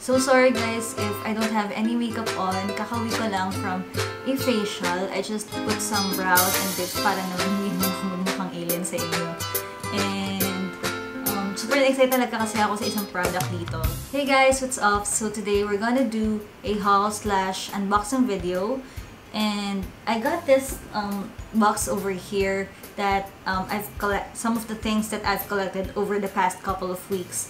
So sorry guys if I don't have any makeup on. Kakawi ko lang from a facial. I just put some brows and lips para naman hindi mukhang alien sa inyo. And super excited talaga kasi ako sa isang product dito. Hey guys, what's up? So today we're gonna do a haul / unboxing video. And I got this box over here that some of the things that I've collected over the past couple of weeks.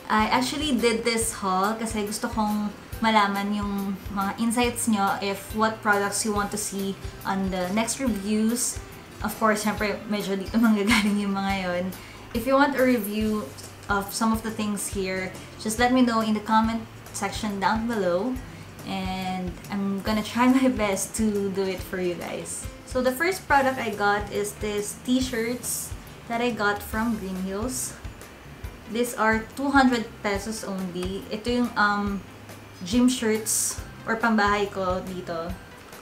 I actually did this haul kasi gusto kong malaman yung mga insights nyo if what products you want to see on the next reviews. Of course, syempre medyo dito manggagaling yung mga yon. If you want a review of some of the things here, just let me know in the comment section down below. And I'm gonna try my best to do it for you guys. So the first product I got is this t-shirts that I got from Green Hills. These are 200 pesos only. Ito yung gym shirts or pambahay ko dito.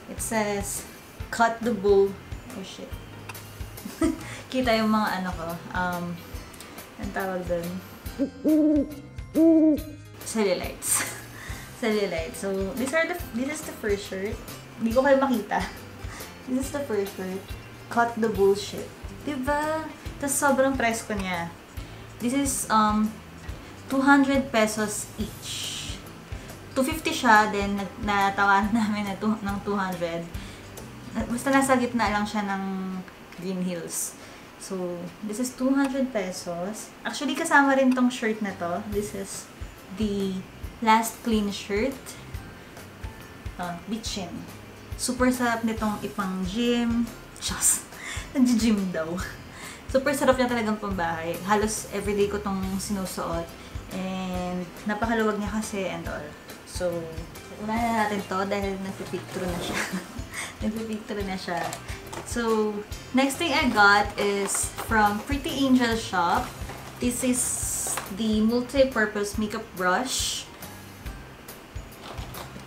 It says, cut the bull. Oh shit. Kita yung mga ano ko. Ang tawag dun? Cellulites. Cellulite. So, this is the first shirt. Hindi ko kayo makita. This is the first shirt. Cut the bullshit. Diba? Tapos sobrang price ko niya. This is 200 pesos each. 250 siya, then natawaran namin ng 200. Basta nasa gitna lang siya ng Green Hills. So, this is 200 pesos. Actually, kasama rin tong shirt na to. This is the last clean shirt. Bitchin. Super sarap nitong ipang gym. Shucks. Nag-gym daw. Super sarap niya talagang pambahay. Halos everyday ko tong sinusuot. And napakaluwag niya kasi and all. So, unahin na natin to dahil nagpipicture na siya. Nagpipicture na siya. So, next thing I got is from Pretty Angel Shop. This is the multi-purpose makeup brush.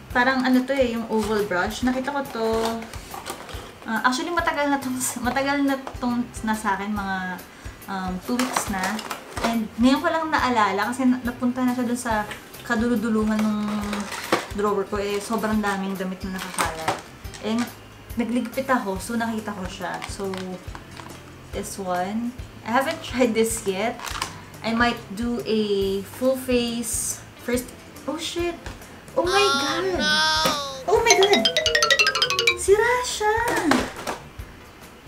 Parang ano to yung oval brush. Nakita ko to. Actually, matagal na tong nasa akin, mga 2 weeks na. And ngayon ko lang naalala kasi napunta na siya dun sa kaduludulungan ng drawer ko. Sobrang daming damit na nakakalat. Nagligpit ako, so nakita ko siya. So, this one. I haven't tried this yet. I might do a full face first. Oh shit! Oh my god! No. Oh my god! Sira siya!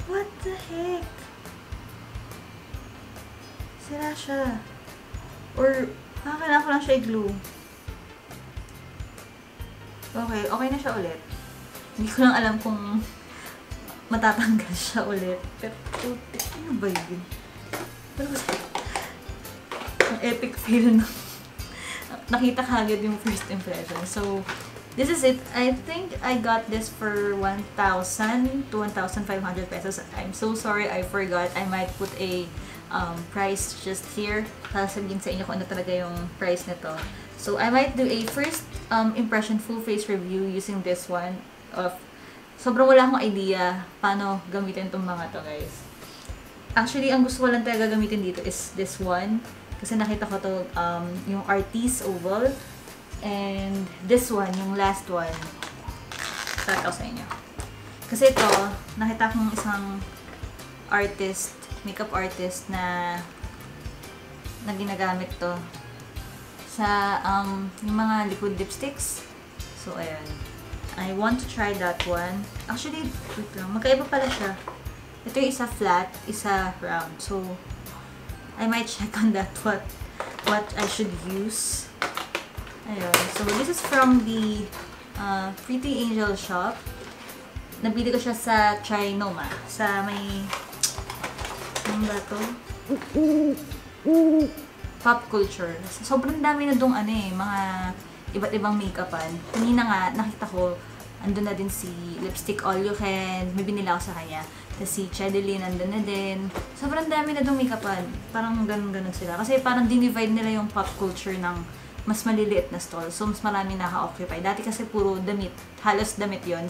What the heck? Sira siya. Or, kailangan ko lang siya i-glue. Okay na siya ulit. Hindi ko lang alam kung matatanggal siya ulit. Pero, ano ba yun? Ang epic fail na. Nakita kagad yung first impression. So, this is it. I think I got this for 1,000 to 1,500 pesos. I'm so sorry, I forgot. I might put a price just here. Sasabihin sa inyo kung ano talaga yung price nito. So, I might do a first impression full face review using this one. Sobrang wala akong idea paano gamitin itong mga to, guys. Actually, ang gusto ko lang talaga gamitin dito is this one. Kasi nakita ko to yung Artis Oval. And this one, yung last one. Start ako sa inyo. Kasi ito, nakita kong isang artist, makeup artist na ginagamit to sa yung mga liquid lipsticks. So, ayan. I want to try that one. Actually, wait lang. Magkaiba pala siya. Ito yung isa flat, isa round. So, I might check on that what I should use. Ayun. So, this is from the Pretty Angel Shop. Nabili ko siya sa Trinoma. Sa may... ano ba to? Pop Culture. Sobrang dami na dong mga iba't ibang make-upan. Kanina nga, nakita ko, andun na din si Lipstick All You Can. May binila ako sa kanya. Tapos si Chedeline, andun na din. Sobrang dami na dong make-upan. Parang ganun-ganun sila. Kasi parang dinivide nila yung pop culture ng mas maliliit na stall. So, mas marami naka-occupy. Dati kasi puro damit. Halos damit yon.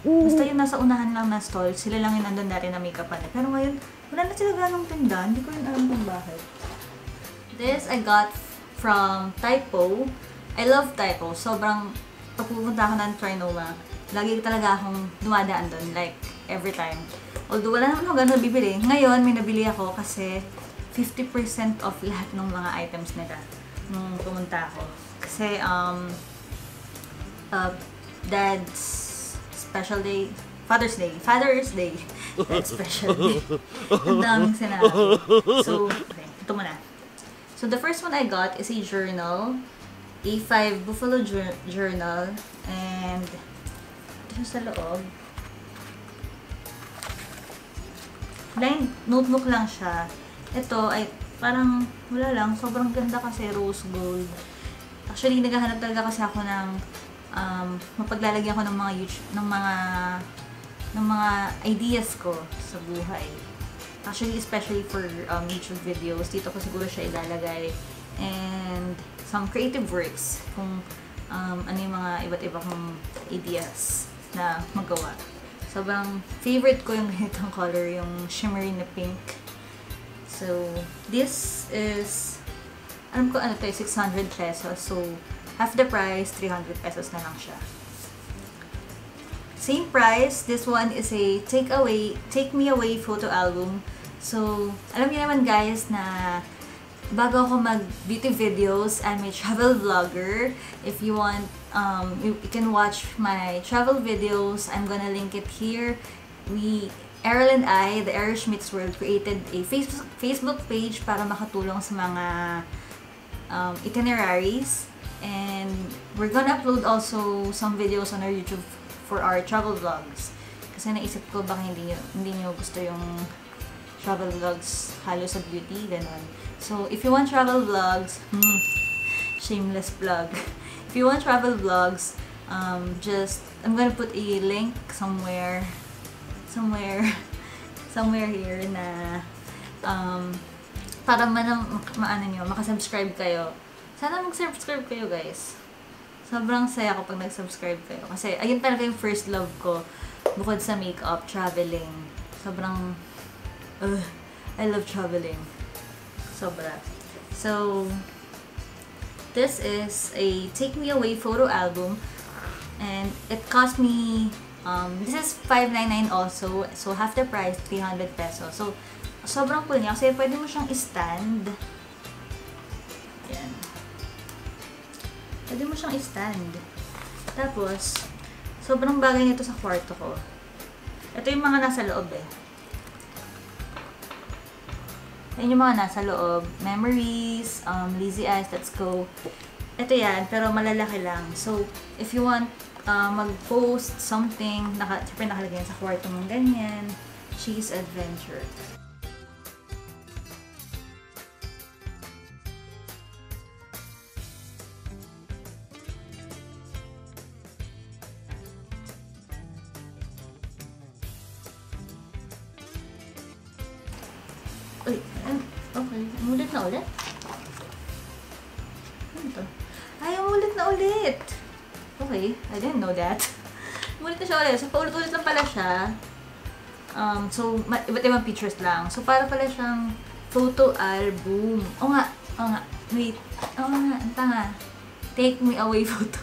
Basta yung nasa unahan lang na stall, sila lang yung nandun dati na make-upan. Pero ngayon, wala na sila ganong tinda. Hindi ko yun alam kung bakit. This I got from Typo. I love Typo. Sobrang, pag pupunta ako ng Trinoma, lagi talaga akong dumadaan doon, like, every time. Although, wala naman ako gano'n bibili. Ngayon, may nabili ako kasi 50% off lahat ng mga items nila nung pumunta ako. Kasi, Dad's special day, Father's Day, Dad's special day. Ang daming sinabi. So, okay, ito muna. So, the first one I got is a journal, A5 Buffalo Journal, and ito sa loob. Blind notebook lang siya. Ito ay parang wala lang, sobrang ganda kasi rose gold. Actually, naghahanap talaga kasi ako ng mapaglalagyan ko ng mga YouTube, ng mga ideas ko sa buhay. Actually, especially for YouTube videos, dito ko siguro siya ilalagay. And some creative works, kung ano yung mga iba't iba kong ideas na magawa. Sobrang favorite ko yung ganitong color, yung shimmery na pink. So, this is, alam ko ano to, 600 pesos. So, half the price, 300 pesos na lang siya. Same price, this one is a Take Me Away photo album. So, alam niyo naman guys na bago ako mag-beauty videos, I'm a travel vlogger. If you want, you can watch my travel videos. I'm gonna link it here. Errol and I, the Errol Schmitz World, created a Facebook page para makatulong sa mga itineraries. And we're gonna upload also some videos on our YouTube for our travel vlogs. Kasi naisip ko baka hindi nyo gusto yung travel vlogs halo sa beauty, ganon. So, if you want travel vlogs, shameless plug. If you want travel vlogs, I'm gonna put a link somewhere here na para makasubscribe kayo. Sana mag-subscribe kayo guys. Sobrang saya ko pag nag-subscribe kayo. Kasi ayun talaga yung first love ko. Bukod sa makeup, traveling. Sobrang, I love traveling. Sobra. So, this is a Take Me Away photo album. And it cost me, this is $599 also. So, half the price, 300 pesos. So, sobrang cool niya. Kasi pwede mo siyang i-stand. Yan. Pwede mo siyang i-stand. Tapos, sobrang bagay nito sa kwarto ko. Ito yung mga nasa loob eh. Yan yung mga nasa loob. Memories, Lazy Eyes, Let's Go. Ito yan, pero malalaki lang. So, if you want mag-post something, siyempre nakalagay yan sa kwarto mong ganyan. Cheese Adventure. Okay. Umulit na ulit? Ano to? Ay, umulit na ulit! Okay, I didn't know that. Umulit na siya ulit. So, paulit-ulit lang pala siya. So, iba't ibang pictures lang. So, para pala siyang photo album. O nga. Wait. O nga, ang tanga. Take Me Away photo.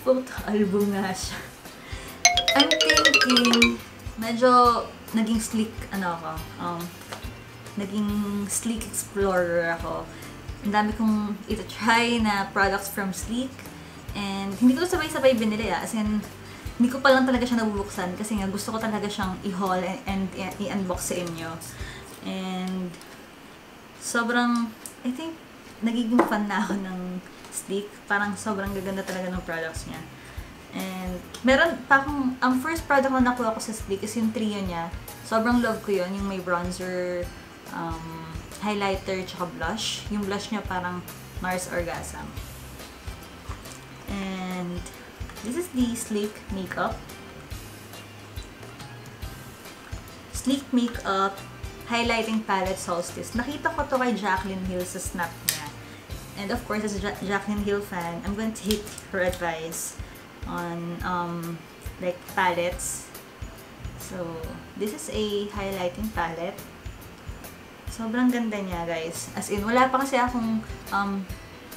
Photo album nga siya. I'm thinking, medyo naging sleek, naging sleek explorer ako. Ang dami kong ito-try na products from Sleek. And hindi ko sabay-sabay binili as in, hindi ko pa lang talaga siya nabubuksan kasi nga gusto ko talaga siyang i-haul and i-unbox sa inyo. And sobrang, I think, nagiging fan na ako ng Sleek. Parang sobrang gaganda talaga ng products niya. And meron pa akong, ang first product na nakuha ko sa Sleek is yung trio niya. Sobrang love ko yun, yung may bronzer, highlighter, tsaka blush. Yung blush niya parang Mars Orgasm. And this is the Sleek Makeup. Sleek Makeup Highlighting Palette Solstice. Nakita ko to kay Jaclyn Hill sa snap niya. And of course, as a Jaclyn Hill fan, I'm going to take her advice on like palettes. So, this is a highlighting palette. Sobrang ganda niya, guys. As in, wala pa kasi akong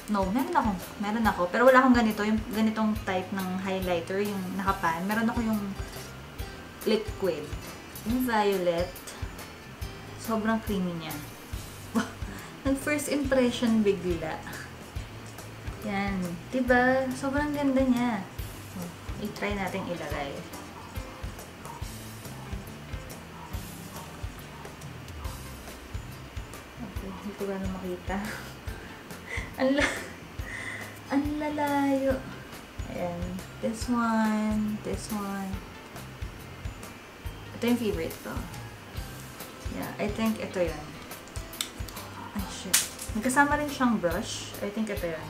No, meron ako. Pero wala akong ganito, yung ganitong type ng highlighter, yung nakapan. Meron ako yung liquid. Yung violet. Sobrang creamy niya. Nag-first impression bigla. Yan. Diba? Sobrang ganda niya. I-try natin ilagay. Okay, hindi ko gano'n makita. Ang lalayo. Ayan. This one. This one. Ito yung favorite ko. Yeah, I think ito yun. Ay, shit. Nagkasama rin siyang brush. I think ito yun.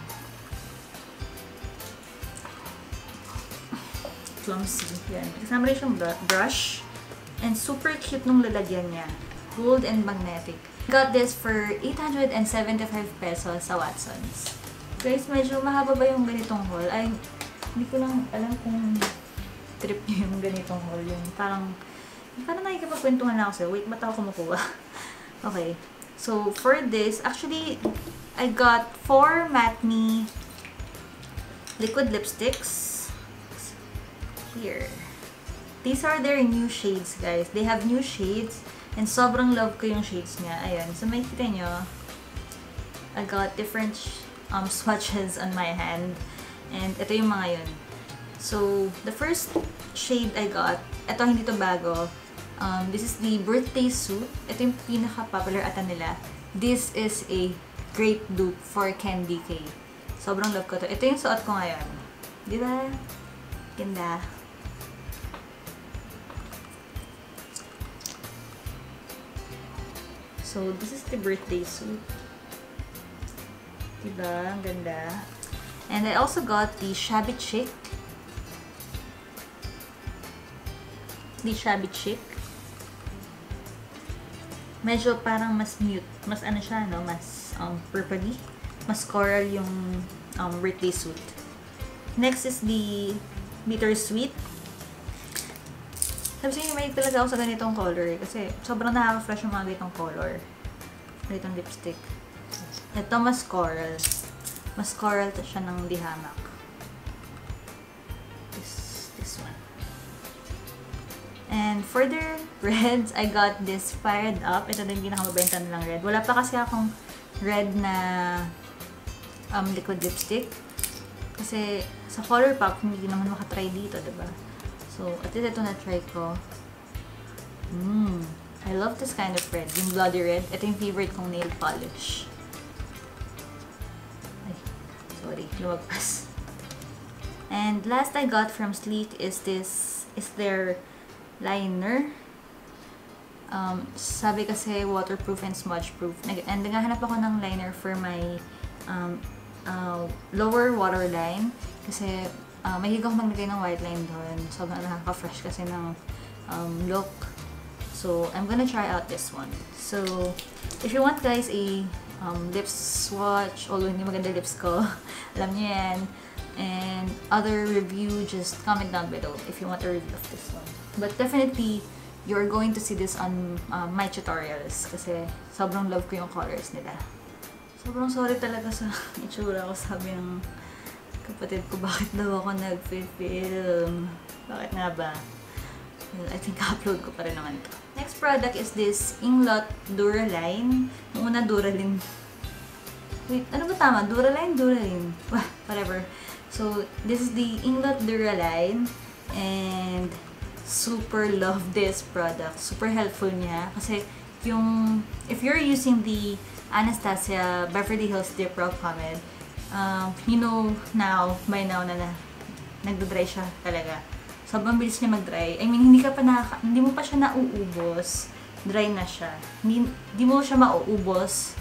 Clumsy. Yan. Nagkasama rin siyang brush. And super cute nung lalagyan niya. Gold and magnetic. Got this for 875 pesos sa Watsons. Guys, medyo mahaba ba yung ganitong haul? Ay, hindi ko lang alam kung trip niyo yung ganitong haul. Yung parang nakikipagkwentuhan na ako sa'yo. Wait, ba't ako kumukuha? Okay. So, for this, actually, I got 4 Matme liquid lipsticks. Here. These are their new shades, guys. They have new shades. And sobrang love ko yung shades niya. Ayan. So, makikita nyo, I got different swatches on my hand. And ito yung mga yun. So, the first shade I got, ito hindi to bago. This is the birthday suit. Ito yung pinaka-popular ata nila. This is a great dupe for Candy K. Sobrang love ko to. Ito yung suot ko ngayon. Di ba? Ganda. So, this is the birthday suit. Diba? Ang ganda. And I also got the Shabby Chic. The Shabby Chic. Medyo parang mas mute. Mas ano siya, no? Mas purpley. Mas coral yung birthday suit. Next is the Bittersweet. Sabi siya, may talaga ako sa ganitong color. Kasi sobrang nakaka-fresh yung mga ganitong color. Ganitong lipstick. Ito mas coral. Mas coral to siya ng dihamak. This one. And for the reds, I got this Fired Up. Ito din pinakamabenta nilang red. Wala pa kasi akong red na liquid lipstick. Kasi sa ColourPop, hindi naman makatry dito, diba? So, at least ito na-try ko. I love this kind of red. Yung bloody red. Ito yung favorite kong nail polish. Ay, sorry. Lumagpas. And last I got from Sleek is their liner. Sabi kasi waterproof and smudge proof. And naghahanap ako ng liner for my lower waterline. Kasi mahilig ako maglagay ng white line doon. Sobrang nakaka-fresh kasi ng look. So, I'm gonna try out this one. So, if you want guys a lip swatch, although hindi maganda lips ko, alam niyo yan, and other review, just comment down below if you want a review of this one. But definitely, you're going to see this on my tutorials kasi sobrang love ko yung colors nila. Sobrang sorry talaga sa itsura ko, sabi ng kapatid ko, bakit daw ako nag-film? Bakit nga ba? Well, I think upload ko pa rin naman ito. Next product is this Inglot Duraline. Yung una, Duralin. Wait, ano ba tama? Duraline? Duralin. Whatever. So, this is the Inglot Duraline. And super love this product. Super helpful niya. Kasi, if you're using the Anastasia Beverly Hills Dip Brow Pomade, you know by now na nagdodry siya talaga. Sobrang bilis niya mag-dry. I mean, hindi mo pa siya nauubos. Dry na siya. Hindi mo siya mauubos.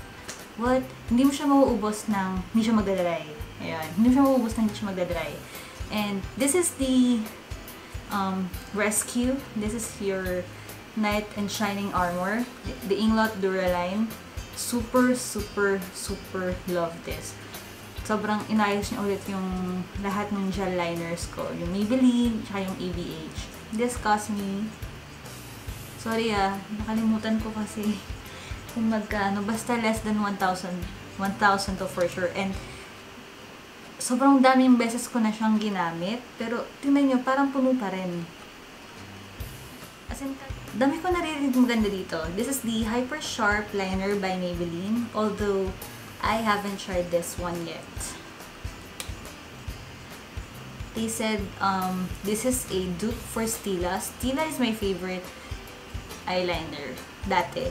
What? Hindi mo siya mauubos ng hindi siya magdadry. Ayan. Hindi mo siya mauubos ng hindi siya magdadry. And this is the Rescue. This is your Knight and Shining Armor. The Inglot Duraline. Super, super, super love this. Sobrang inayos niya ulit yung lahat ng gel liners ko. Yung Maybelline, tsaka yung ABH. This cost me, sorry nakalimutan ko kasi kung magkano. Basta less than 1,000 to for sure. And sobrang daming beses ko na siyang ginamit. Pero, tingnan nyo, parang puno pa rin. As in, dami ko naririnig maganda dito. This is the Hyper Sharp Liner by Maybelline. Although, I haven't tried this one yet. They said, this is a dupe for Stila. Stila is my favorite eyeliner. Dati.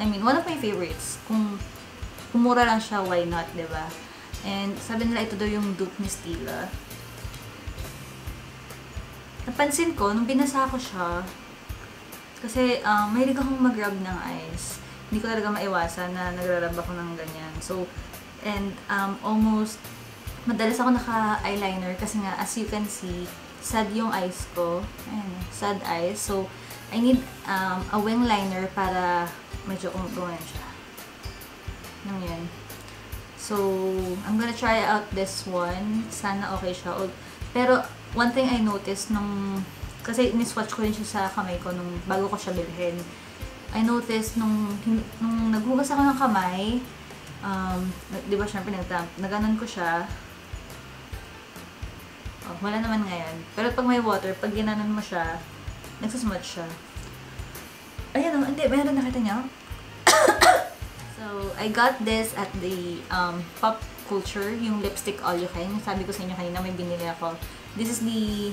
I mean, one of my favorites. Kung mura lang siya, why not, diba? And sabi nila ito daw yung dupe ni Stila. Napansin ko, nung binasa ko siya, kasi mahilig akong mag-rub ng eyes. Hindi ko talaga maiwasan na nagra-rub ako ng ganyan. So, and almost, madalas ako naka-eyeliner kasi nga, as you can see, sad yung eyes ko. Ayan, sad eyes. So, I need a wing liner para medyo umuguan siya. Nang yan. So, I'm gonna try out this one. Sana okay siya. Pero, one thing I noticed nung, kasi niswatch ko rin siya sa kamay ko nung bago ko siya bilhin. I noticed nung naghugas ako ng kamay, di ba syempre naganon ko siya. Oh, wala naman ngayon. Pero pag may water, pag ginanon mo siya, nagsusmudge siya. Ayan o, hindi, mayroon nakita niyo? So, I got this at the Pop Culture, yung lipstick all you can. Sabi ko sa inyo kanina, may binili ako. This is the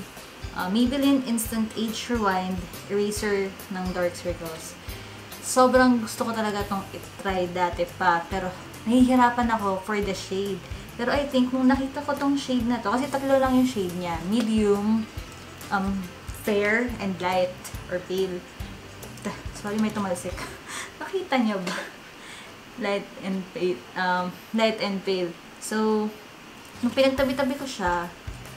Maybelline Instant Age Rewind Eraser ng Dark Circles. Sobrang gusto ko talaga itong i-try dati pa, pero nahihirapan ako for the shade. Pero I think, nung nakita ko tong shade na to, kasi tatlo lang yung shade niya. Medium, fair, and light, or pale. Sorry, may tumalsik. Nakita niyo ba? Light and pale. Light and pale. So, nung pinagtabi-tabi ko siya,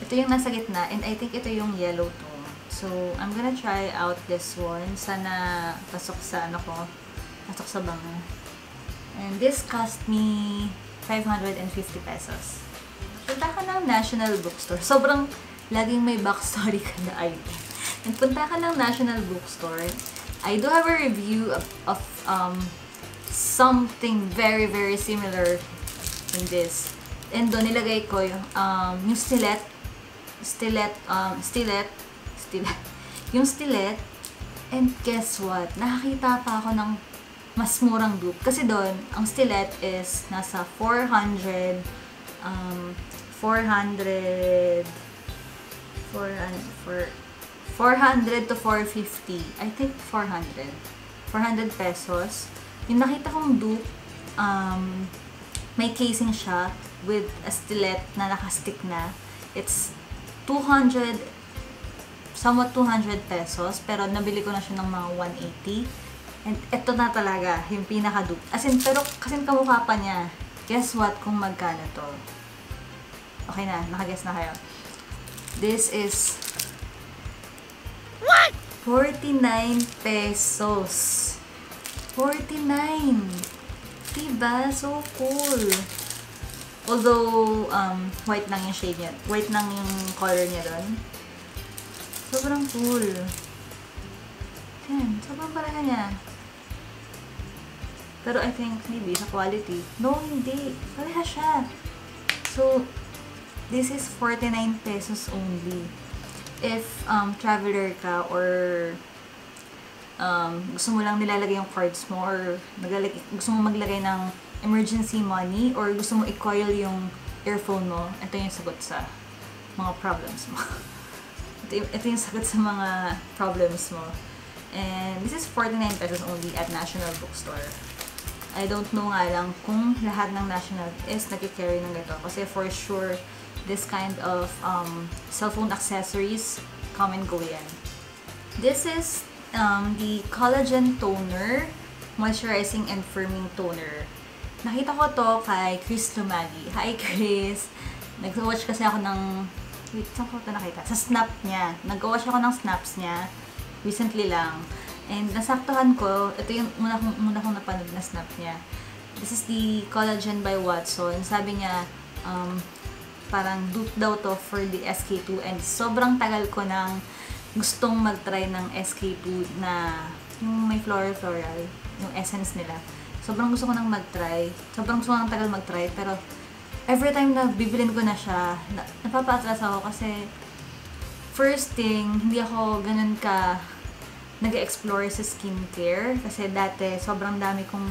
ito yung nasa gitna, and I think ito yung yellow tone. So, I'm gonna try out this one. Sana pasok sa ano ko, pasok sa bango. And this cost me 550 pesos. Punta ka ng National Bookstore. Sobrang laging may backstory ka na item. And punta ka ng National Bookstore. I do have a review of something very, very similar in this. And doon nilagay ko yung stilet. Yung stilet. And guess what? Nakakita pa ako ng mas murang dupe. Kasi doon, ang stilet is nasa 400 to 450. I think 400. 400 pesos. Yung nakita kong dupe, may casing siya with a stilet na nakastick na. It's 200, somewhat 200 pesos. Pero nabili ko na siya ng mga 180. And ito na talaga, yung pinaka-dupe. As in, pero kasi kamukha pa niya. Guess what kung magkano to? Okay na, nakaguess na kayo. This is what? 49 pesos. 49. Diba? So cool. Although, white lang yung shade niya. White lang yung color niya doon. Sobrang cool. Yan. Sobrang pareha niya. Pero I think, maybe, sa quality. No, hindi. Pareha siya. So, this is 49 pesos only. If traveler ka or gusto mo lang nilalagay yung cards mo or gusto mo maglagay ng emergency money or gusto mo i-coil yung earphone mo, ito yung sagot sa mga problems mo. ito yung sagot sa mga problems mo. And this is 49 pesos only at National Bookstore. I don't know nga lang kung lahat ng National is nag-carry ng ito. Kasi for sure, this kind of cellphone accessories, come and go yan. This is the Collagen Toner, Moisturizing and Firming Toner. Nakita ko to kay Chris Lumagi. Hi Chris! Nag-watch kasi ako ng... Wait, saan ko ito nakita? Sa snap niya. Nag-watch ako ng snaps niya. Recently lang. And nasaktuhan ko, ito yung una kong napanood na snap niya. This is the Collagen by Watson. Sabi niya, parang dupe daw to for the SK-II. And sobrang tagal ko nang gustong mag-try ng SK-II na yung may floral, yung essence nila. Sobrang gusto ko nang mag-try. Sobrang gusto ko nang tagal mag-try. Pero every time na bibilin ko na siya, napapa-atras ako kasi first thing, hindi ako ganun ka nag-explore sa skincare kasi dati sobrang dami kong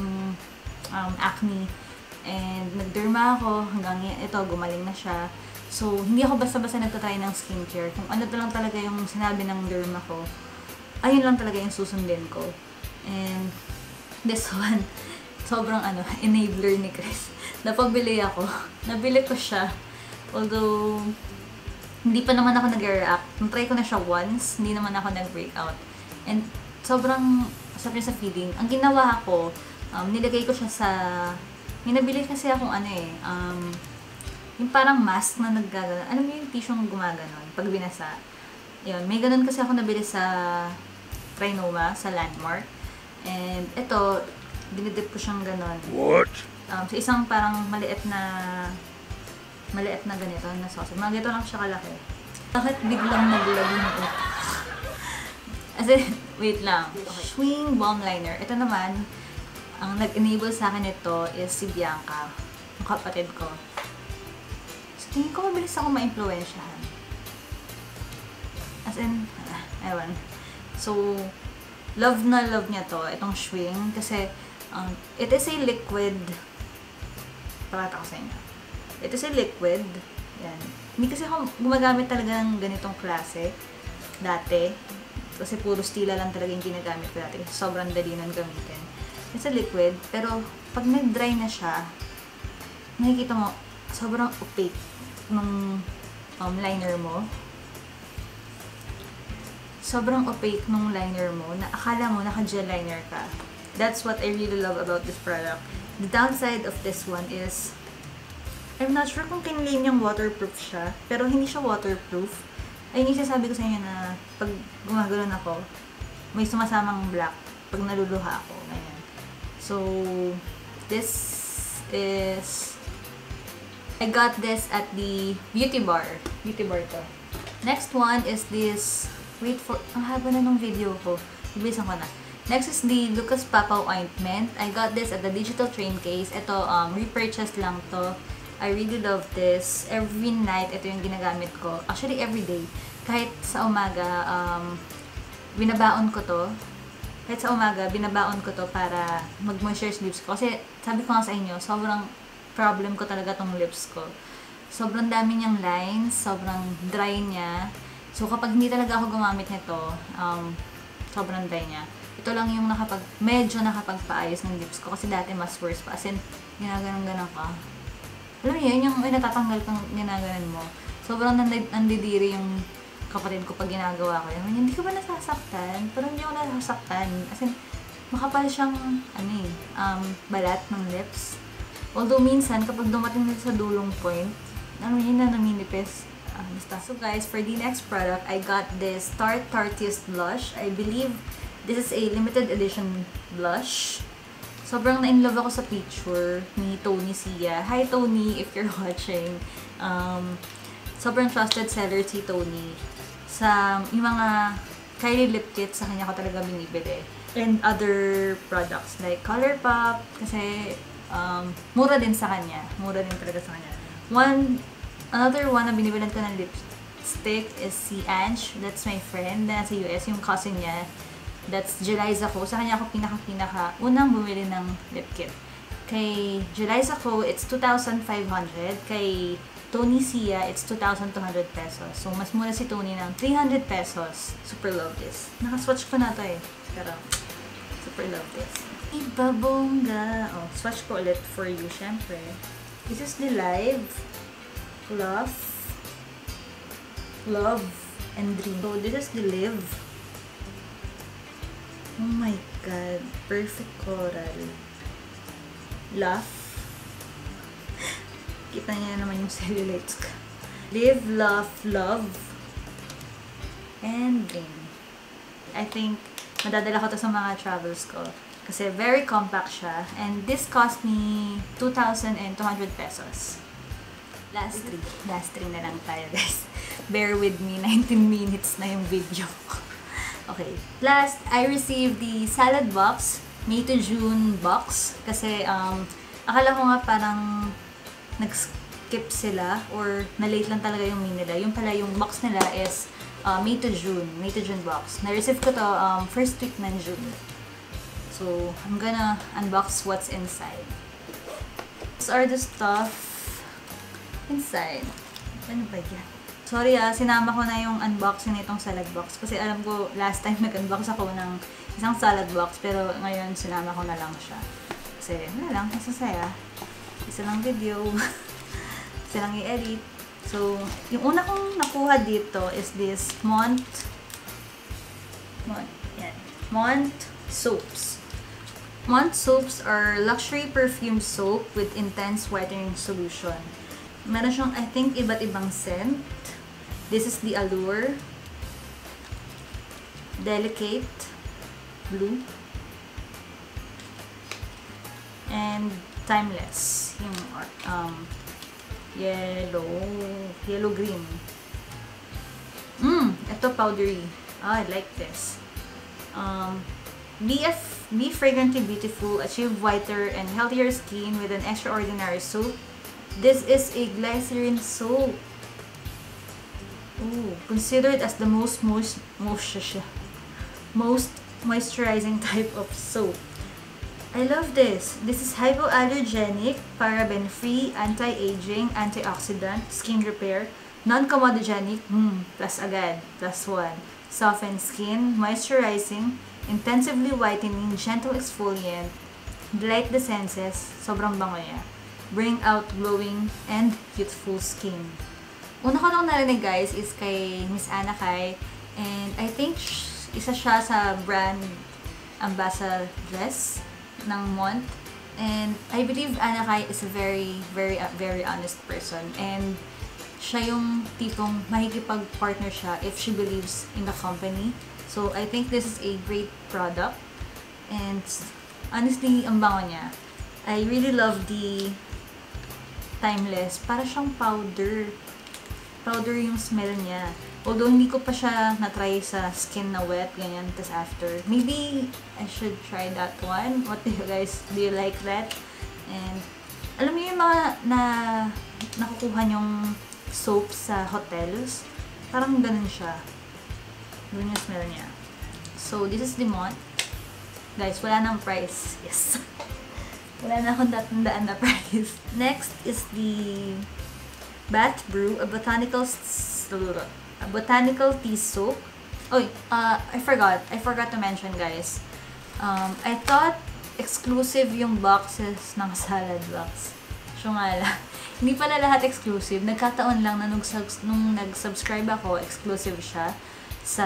acne and nagderma ako hanggang ito gumaling na siya. So, hindi ako basta-basta nagtatry ng skincare. Kung ano lang talaga yung sinabi ng derma ko, ayun lang talaga yung susundin ko. And this one, sobrang enabler ni Chris. Napabili ako. Nabili ko siya. Although, hindi pa naman ako nag-react. Try ko na siya once, hindi naman ako nag-breakout. And sobrang sarap niya sa feeling. Ang ginawa ko, nilagay ko siya sa... May nabili kasi akong yung parang mask na naggaganon. Alam mo yung tissue yung gumaganon pag binasa. Yun, may ganun kasi ako nabili sa Trinoma, sa Landmark. And ito, dinidip ko siyang ganon. What? Sa isang parang maliit na ganito na sauce. Mga ganito lang siya kalaki. Bakit biglang naglag yung ito? As in, wait lang. Okay. Swing Balm Liner. Ito naman, ang nag-enable sa akin ito is si Bianca, ang kapatid ko. So, tingin ko mabilis ako ma-influensyahan. As in, ewan. So, love na love niya to, itong Swing, kasi it is a liquid. Pakita ko sa inyo. It is a liquid. Yan. Hindi kasi ako gumagamit talaga ng ganitong klase dati. Kasi puro stila lang talaga yung ginagamit ko dati. Sobrang dali nang gamitin. It's a liquid, pero pag nag-dry na siya, nakikita mo, sobrang opaque nung liner mo. Sobrang opaque nung liner mo, na akala mo naka-gel liner ka. That's what I really love about this product. The downside of this one is, I'm not sure kung kinlaim niyang waterproof siya, pero hindi siya waterproof. Ayun yung sasabi ko sa inyo na pag gumagano'n ako, may sumasamang black pag naluluha ako. Ganyan. So, this is... I got this at the Beauty Bar. Beauty Bar to. Next one is this... Wait for... Ang haba na nung video ko. Ibisan ko na. Next is the Lucas Papaw Ointment. I got this at the Digital Train Case. Ito, repurchase lang to. I really love this. Every night, ito yung ginagamit ko. Actually, every day. Kahit sa umaga, binabaon ko to. Kahit sa umaga, binabaon ko to para mag-moisturize lips ko. Kasi, sabi ko nga sa inyo, sobrang problem ko talaga tong lips ko. Sobrang dami niyang lines, sobrang dry niya. So, kapag hindi talaga ako gumamit nito, sobrang dry niya. Ito lang yung medyo nakapagpaayos ng lips ko. Kasi dati mas worse pa. As in, ginaganon-ganon ka. Alam niyo, yun yung natatanggal kang ginaganon mo. Sobrang nandidiri yung kapatid ko pag ginagawa ko yun. Hindi ko ba nasasaktan? Pero hindi ako nasasaktan. As in, makapal siyang, balat ng lips. Although minsan, kapag dumating na sa dulong point, yun na naminipis. Basta. So guys, for the next product, I got this Tarte Tarteist Blush. I believe this is a limited edition blush. Sobrang na-inlove ako sa picture ni Tony Sia. Hi Tony, if you're watching. Sobrang trusted seller si Tony. Sa yung mga Kylie lip kits, sa kanya ko talaga binibili. And other products like ColourPop, kasi mura din sa kanya. Mura din talaga sa kanya. Another one na binibilan ko ng lipstick is si Ange. That's my friend na sa US, yung cousin niya. That's Jeliza Ko. Sa kanya ako pinaka unang bumili ng lip kit. Kay Jeliza Ko, it's 2,500. Kay Tony Sia, it's 2,200 pesos. So, mas mura si Tony ng 300 pesos. Super love this. Nakaswatch ko na to eh. Pero, super love this. Iba bongga. Oh, swatch ko ulit for you, syempre. This is the Live Love and Dream. So, this is the Live. Oh my god. Perfect coral. Laugh. Kita niya naman yung cellulite ko. Live, laugh, love, and dream. I think madadala ko to sa mga travels ko. Kasi very compact siya. And this cost me 2,200 pesos. Last three na lang tayo, guys. Bear with me. 19 minutes na yung video. Okay. Last, I received the salad box, May to June box. Kasi, akala ko nga parang nag-skip sila or na-late lang talaga yung meal nila. Yung pala yung box nila is May to June box. Na-receive ko to first week ng June. So, I'm gonna unbox what's inside. These are the stuff inside. Ano ba yan? Sorry sinama ko na yung unboxing nitong salad box. Kasi alam ko, last time nag-unbox ako ng isang salad box. Pero ngayon, sinama ko na lang siya. Kasi, wala lang, masasaya. Isa lang video. Isa lang i-edit. So, yung una kong nakuha dito is this Mont soaps. Mont soaps are luxury perfume soap with intense whitening solution. Meron siyang, I think, iba't ibang scent. This is the Allure, Delicate, Blue, and Timeless. Yung yellow-green. Ito powdery. I like this. Be fragrantly beautiful, achieve whiter and healthier skin with an extraordinary soap. This is a glycerin soap. Ooh, considered as the most moisturizing type of soap. I love this. This is hypoallergenic, paraben-free, anti-aging, antioxidant, skin repair, non-comedogenic, plus agad, plus one. Soften skin, moisturizing, intensively whitening, gentle exfoliant, delight the senses, sobrang bango niya. Bring out glowing and youthful skin. Una ko lang narinig guys is kay Miss Anna Kai, and I think isa siya sa brand ambassadress ng Mont. And I believe Anna Kai is a very honest person, and siya yung tipong makikipag-partner siya if she believes in the company. So I think this is a great product, and honestly ang bango niya. I really love the Timeless. Para siyang powder yung smell niya. Although hindi ko pa siya na-try sa skin na wet, ganyan, tas after. Maybe I should try that one. What do you guys, do you like that? And alam niyo yung mga nakukuha yung soap sa hotels? Parang ganun siya. Ganun yung smell niya. So, this is the Mont. Guys, wala nang price. Yes. Wala na akong tatandaan na price. Next is the Bath Brew, a botanical tea soap. Oh, I forgot to mention guys. I thought exclusive yung boxes ng salad box. So nga lang. Hindi pala lahat exclusive. Nagkataon lang na nung nag-subscribe ako, exclusive siya sa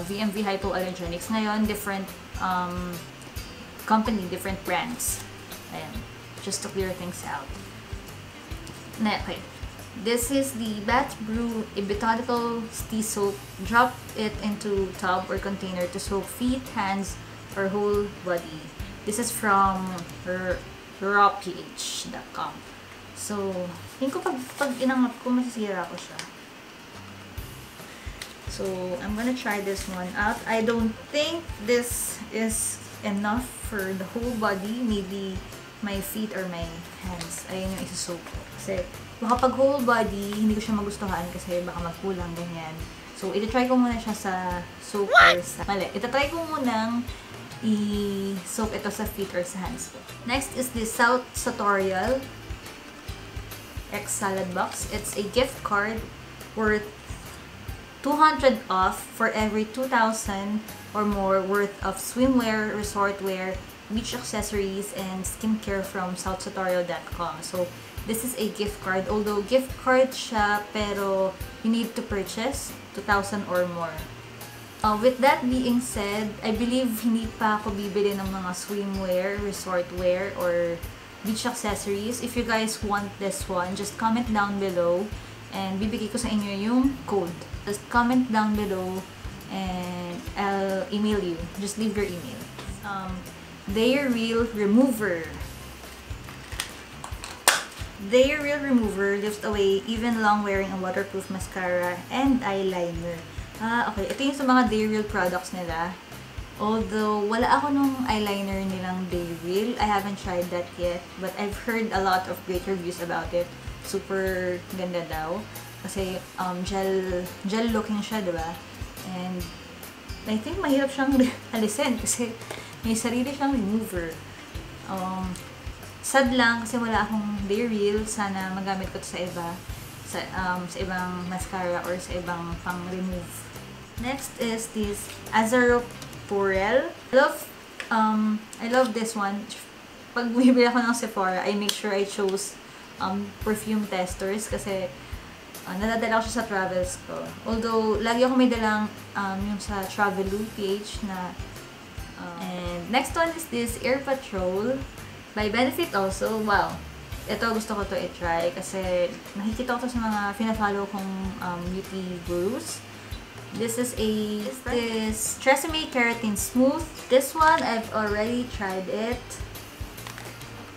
VMV Hypoallergenics. Ngayon, different company, different brands. Ayan. Just to clear things out. Okay. This is the Bath Brew, a botanical tea soap. Drop it into tub or container to soak feet, hands, or whole body. This is from rawph.com. So, hindi ko pag inangat ko, masisira ko siya. So, I'm gonna try this one out. I don't think this is enough for the whole body. Maybe my feet or my hands. Ayun yung isusoak ko. Kasi, baka pag whole body, hindi ko siya magustuhan kasi baka magkulang, ganyan. So, itatry ko muna siya sa soap or sa... Itatry ko munang i-soak ito sa feet or sa hands ko. Next is the South Sartorial X Salad Box. It's a gift card worth 200 off for every 2,000 or more worth of swimwear, resort wear, beach accessories, and skincare from southsartorial.com. So, this is a gift card. Although, gift card siya, pero you need to purchase 2,000 or more. With that being said, I believe hindi pa ako bibili ng mga swimwear, resort wear, or beach accessories. If you guys want this one, just comment down below and bibigay ko sa inyo yung code. Just comment down below and I'll email you. Just leave your email. Their Real Remover. Their Real Remover lifts away even long wearing a waterproof mascara and eyeliner. Okay. Ito yung sa mga Their Real products nila. Although, wala ako nung eyeliner nilang Their Real. I haven't tried that yet. But I've heard a lot of great reviews about it. super ganda daw. Kasi gel looking siya, diba? And I think mahirap siyang alisin kasi may sarili siyang remover. Sad lang kasi wala akong Dayreal. Sana magamit ko ito sa iba. Sa ibang mascara or sa ibang pang-remove. Next is this Azaroporel. I love this one. Pag bumibili ako ng Sephora, I make sure I chose perfume testers kasi nadadala ko siya sa travels ko. Although, lagi ako may dalang yung sa Traveloo PH na and next one is this Air Patrol by Benefit also. Wow! Ito, gusto ko to i-try kasi nakikita ko to sa mga fina-follow kong beauty gurus. This is this Tresemme Keratin Smooth. This one, I've already tried it.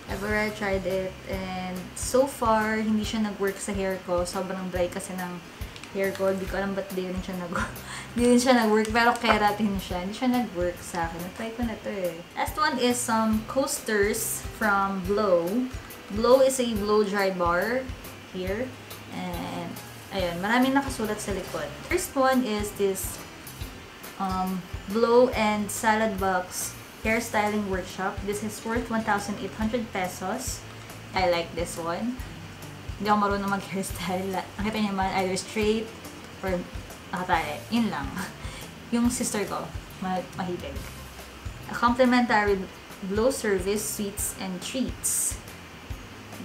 And so far, hindi siya nag-work sa hair ko. Sobrang dry kasi ng hair ko. Hindi ko alam ba't di rin siya nag-work. Pero keratin siya. Hindi siya nag-work sa akin. Na-try ko na to eh. Last one is some coasters from Blow. Blow is a blow dry bar here. And ayun, maraming nakasulat sa likod. First one is this Blow and Salad Box Hairstyling Workshop. This is worth 1,800 pesos. I like this one. Hindi ako marunong mag-hairstyle. Nakita niyo naman, either straight or nakatae. Yun lang. Yung sister ko, mahilig. A complimentary blow service, sweets and treats.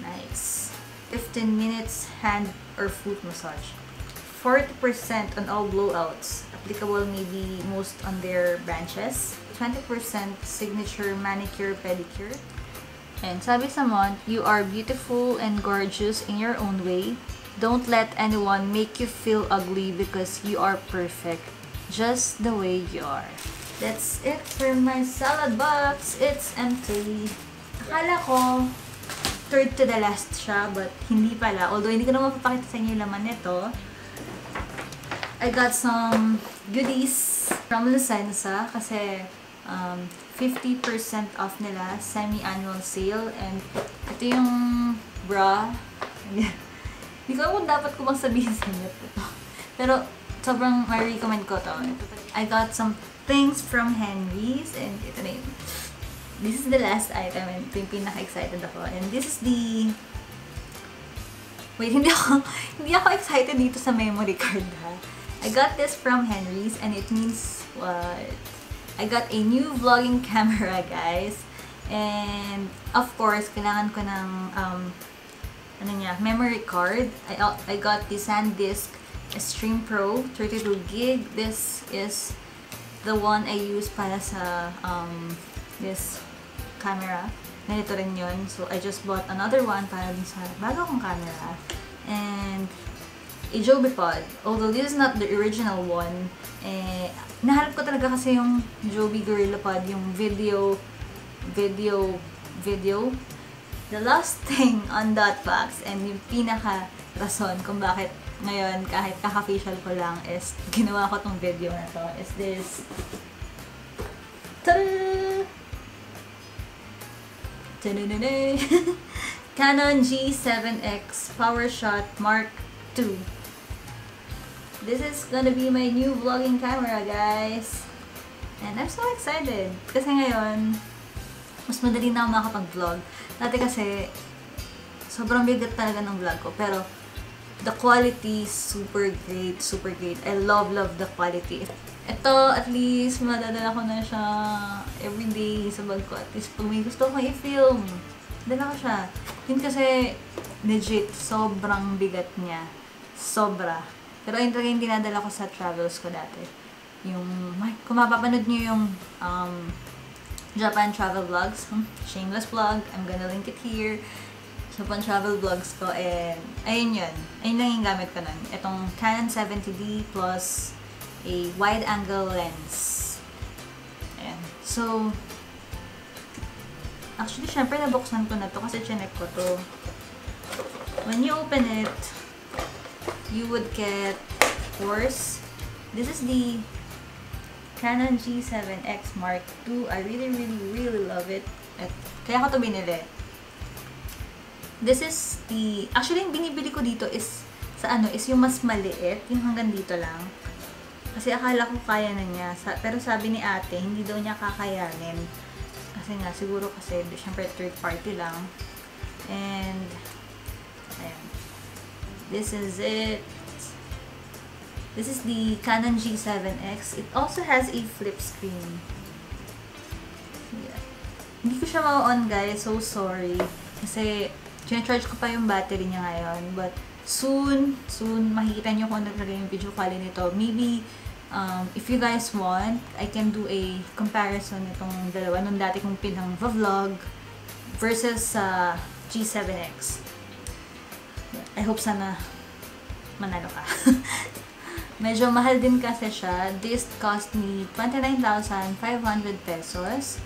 Nice. 15 minutes hand or foot massage. 40% on all blowouts. Applicable maybe most on their branches. 20% signature manicure pedicure. And sabi sa month, you are beautiful and gorgeous in your own way. Don't let anyone make you feel ugly because you are perfect just the way you are. That's it for my salad box. It's empty. Akala ko third to the last siya, but hindi pala. Although hindi ko naman papakita sa inyo yung laman nito. I got some goodies from Lucensa kasi 50% off nila, semi-annual sale, and ito yung bra. Hindi ko alam kung dapat ko bang sabihin sa inyo ito. Pero sobrang ma-recommend ko to. I got some things from Henry's, and ito na yun. This is the last item, and ito yung pinaka-excited ako. And this is the... Wait, hindi ako excited dito sa memory card, ha? I got this from Henry's, and it means what? I got a new vlogging camera, guys. And, of course, kailangan ko ng, memory card. I got the SanDisk Stream Pro 32GB. This is the one I use para sa, this camera. Ganito rin yun. So, I just bought another one para dun sa bago kong camera. And, a Joby Pod. Although this is not the original one, nahanap ko talaga kasi yung Joby Gorilla Pod, yung video. The last thing on that box, and yung pinaka-rason kung bakit ngayon, kahit kaka-facial ko lang, is ginawa ko tong video na to, is this. Ta-da! Canon G7X PowerShot Mark II. This is gonna be my new vlogging camera, guys. And I'm so excited. Kasi ngayon, mas madali na ako makapag-vlog. Dati kasi, sobrang bigat talaga ng vlog ko. Pero, the quality, super great, super great. I love the quality. Ito, at least, madadala ko na siya everyday sa bag ko. At least, pag may gusto ko i-film, dala ko siya. Yun kasi, legit, sobrang bigat niya. Sobra. Pero yun talaga yung dinadala ko sa travels ko dati. Yung, kung mapapanood nyo yung Japan travel vlogs, shameless vlog, I'm gonna link it here. Japan travel vlogs ko, and ayun yun. Ayun lang yung gamit ko nun. Itong Canon 70D plus a wide angle lens. Ayan. So, actually, syempre nabuksan ko na to kasi chinek ko to. When you open it, you would get, of course, this is the Canon G7X Mark II. I really love it. Kaya ko to binili. This is the, actually yung binibili ko dito is, sa ano, is yung mas maliit, yung hanggang dito lang. Kasi akala ko kaya na niya. Pero sabi ni ate, hindi daw niya kakayanin. Kasi nga, siguro kasi, syempre third party lang. And, ayan. This is it. This is the Canon G7X. It also has a flip screen. Yeah. Hindi ko siya ma-on guys, so sorry. Kasi, charge ko pa yung battery niya ngayon. But, soon, makikita nyo kung ano talaga yung video quality nito. Maybe, if you guys want, I can do a comparison nitong dalawa. Nung dati kong pinang vlog versus sa G7X. I hope sana manalo ka. Medyo mahal din kasi siya. This cost me 29,500 pesos.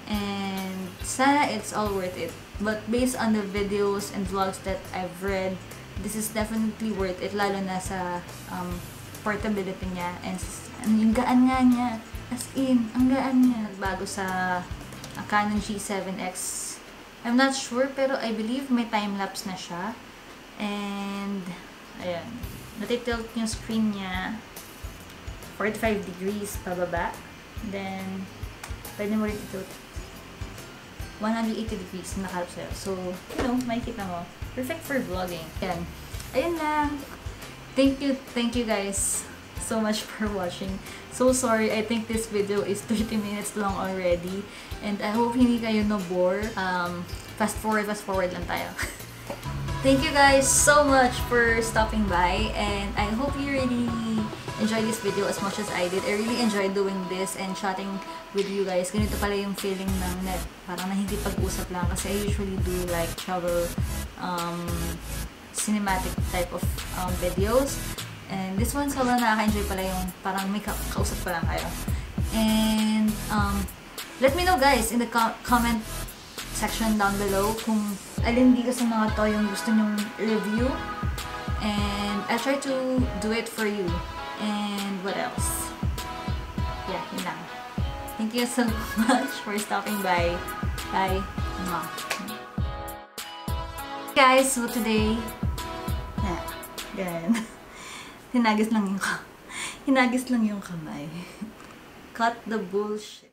And sana it's all worth it. But based on the videos and vlogs that I've read, this is definitely worth it. Lalo na sa portability niya. And yung gaan nga niya. As in, ang gaan niya. Bago sa Canon G7X. I'm not sure, pero I believe may time-lapse na siya. And, ayan. Natitilt yung screen niya 45 degrees pababa. Then, pwede mo rin itilt 180 degrees na nakalap sa'yo. So, you know, makikita mo. Perfect for vlogging. Ayan. Ayun lang. Thank you guys so much for watching. So sorry, I think this video is 30 minutes long already. And I hope hindi kayo na-bore. Fast forward lang tayo. Thank you guys so much for stopping by, and I hope you really enjoyed this video as much as I did. I really enjoyed doing this and chatting with you guys. Ganito pala yung feeling ng net. Parang na hindi pag-usap lang kasi I usually do like travel cinematic type of videos. And this one sobrang nakaka-enjoy pala yung parang may kausap pa lang kayo. And let me know guys in the comment section down below kung alin dito sa mga to yung gusto nyong review, and I'll try to do it for you. And what else? Yeah, yun lang. Thank you so much for stopping by. Bye. Mwah. Guys, so today, ganyan. Hinagis lang yung kamay. Cut the bullshit.